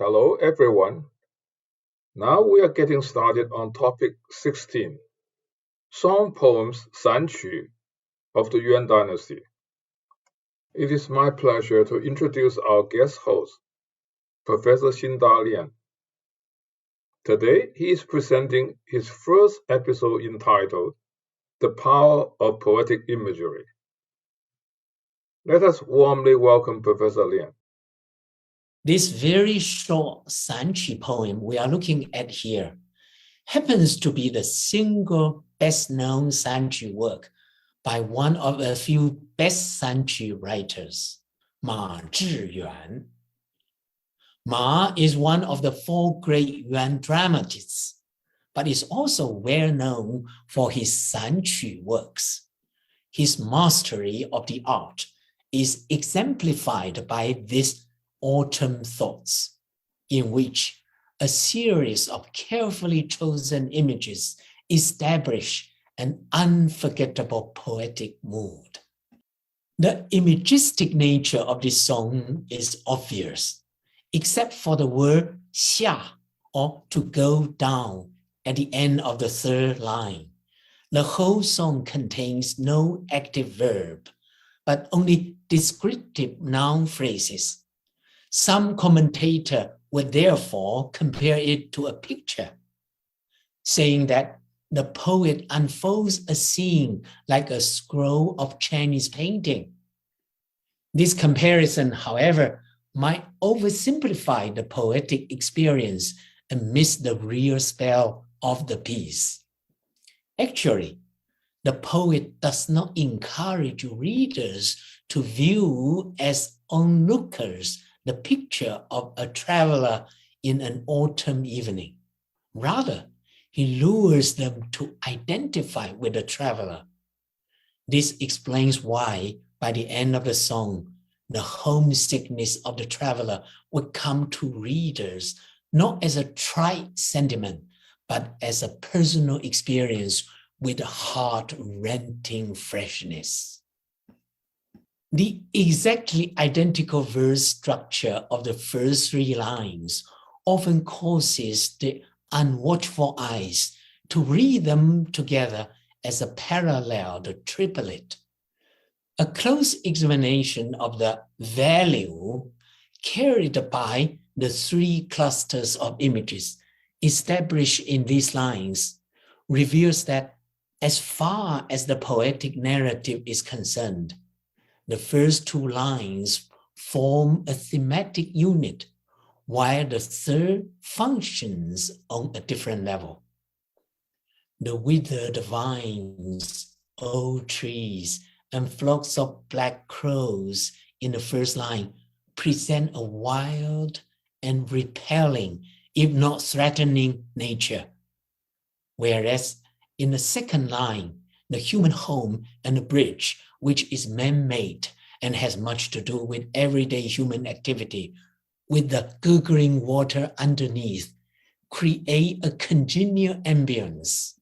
Hello, everyone. Now we are getting started on topic 16, Song Poems sanqu of the Yuan Dynasty. It is my pleasure to introduce our guest host, Professor Xinda Lian. Today, he is presenting his first episode entitled The Power of Poetic Imagery. Let us warmly welcome Professor Lian. This very short sanqu poem we are looking at here happens to be the single best-known sanqu work by one of a few best sanqu writers, Ma Zhiyuan. Ma is one of the four great Yuan dramatists, but is also well known for his sanqu works. His mastery of the art is exemplified by this autumn thoughts, in which a series of carefully chosen images establish an unforgettable poetic mood. The imagistic nature of this song is obvious, except for the word xia, or to go down, at the end of the third line. The whole song contains no active verb, but only descriptive noun phrases. Some commentator would therefore compare it to a picture, saying that the poet unfolds a scene like a scroll of Chinese painting. This comparison, however, might oversimplify the poetic experience and miss the real spell of the piece. Actually, the poet does not encourage readers to view as onlookers the picture of a traveler in an autumn evening. Rather, he lures them to identify with the traveler. This explains why, by the end of the song, the homesickness of the traveler would come to readers not as a trite sentiment, but as a personal experience with a heart-rending freshness. The exactly identical verse structure of the first three lines often causes the unwatchful eyes to read them together as a parallel, the triplet. A close examination of the value carried by the three clusters of images established in these lines reveals that as far as the poetic narrative is concerned, the first two lines form a thematic unit, while the third functions on a different level. The withered vines, old trees, and flocks of black crows in the first line present a wild and repelling, if not threatening, nature. Whereas in the second line, the human home and the bridge, which is man-made and has much to do with everyday human activity, with the gurgling water underneath, create a congenial ambience.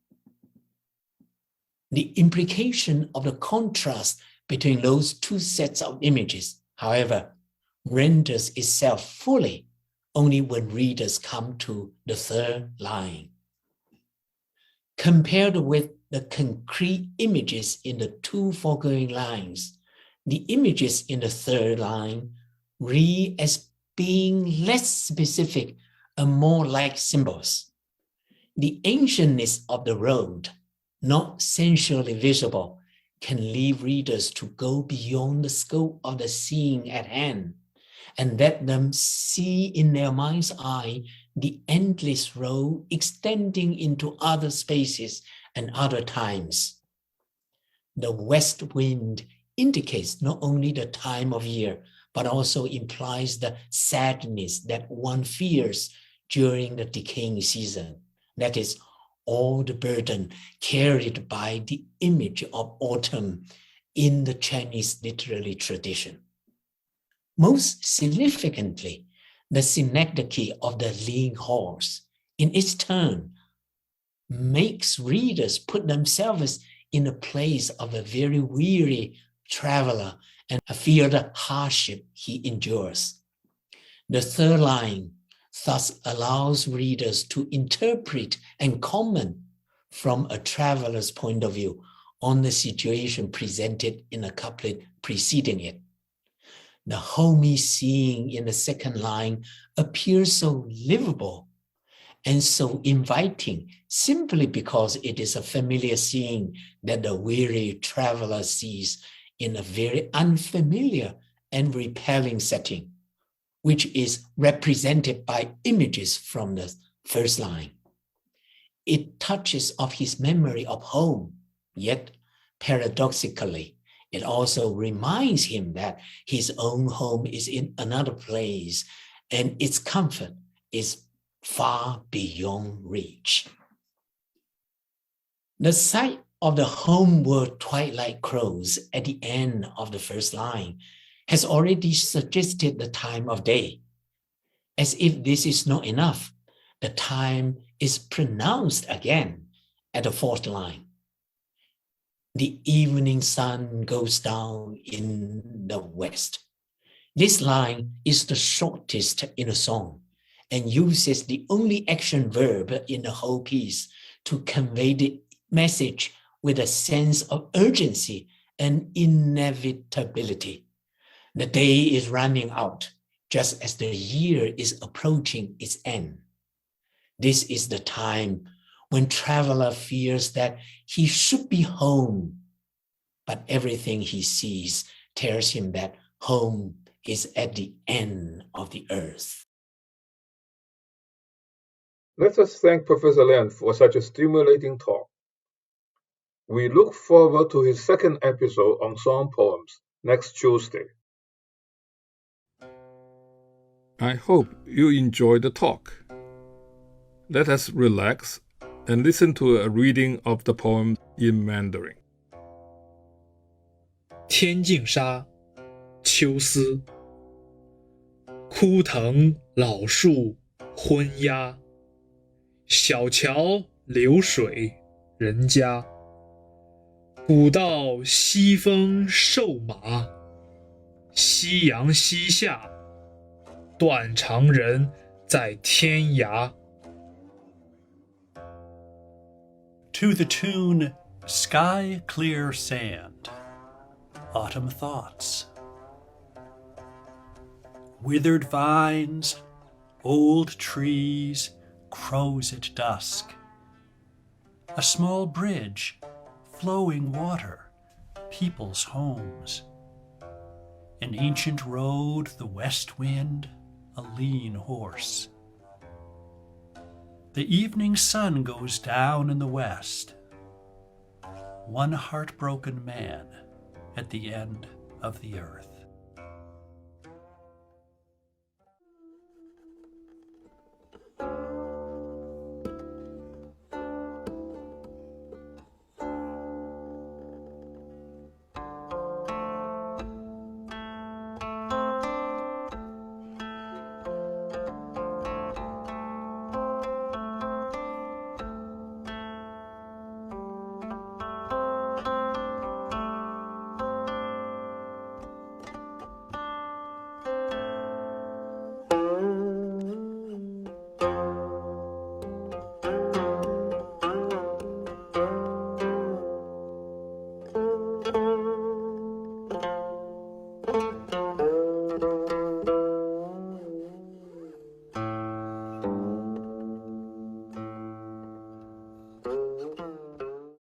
The implication of the contrast between those two sets of images, however, renders itself fully only when readers come to the third line. Compared with the concrete images in the two foregoing lines, the images in the third line read as being less specific and more like symbols. The ancientness of the road, not sensually visible, can lead readers to go beyond the scope of the scene at hand and let them see in their mind's eye the endless road extending into other spaces and other times. The west wind indicates not only the time of year, but also implies the sadness that one feels during the decaying season. That is, all the burden carried by the image of autumn in the Chinese literary tradition. Most significantly, the synecdoche of the lean horse, in its turn, makes readers put themselves in the place of a very weary traveler and feel the hardship he endures. The third line, thus allows readers to interpret and comment from a traveler's point of view on the situation presented in a couplet preceding it. The homey scene in the second line appears so livable and so inviting simply because it is a familiar scene that the weary traveler sees in a very unfamiliar and repelling setting, which is represented by images from the first line. It touches of his memory of home, yet paradoxically, it also reminds him that his own home is in another place and its comfort is far beyond reach. The sight of the homeward twilight crows at the end of the first line has already suggested the time of day. As if this is not enough, the time is pronounced again at the fourth line. The evening sun goes down in the west. This line is the shortest in the song and uses the only action verb in the whole piece to convey the message with a sense of urgency and inevitability. The day is running out, just as the year is approaching its end. This is the time when traveler fears that he should be home, but everything he sees tells him that home is at the end of the earth. Let us thank Professor Lian for such a stimulating talk. We look forward to his second episode on song poems next Tuesday. I hope you enjoyed the talk. Let us relax and listen to a reading of the poem in Mandarin. 天净沙，秋思。枯藤老树昏鸦，小桥流水人家。古道西风瘦马，夕阳西下，断肠人在天涯。To the tune Sky Clear Sand, Autumn Thoughts. Withered vines, old trees, crows at dusk. A small bridge, flowing water, people's homes. An ancient road, the west wind, a lean horse. The evening sun goes down in the west. One heartbroken man at the end of the earth.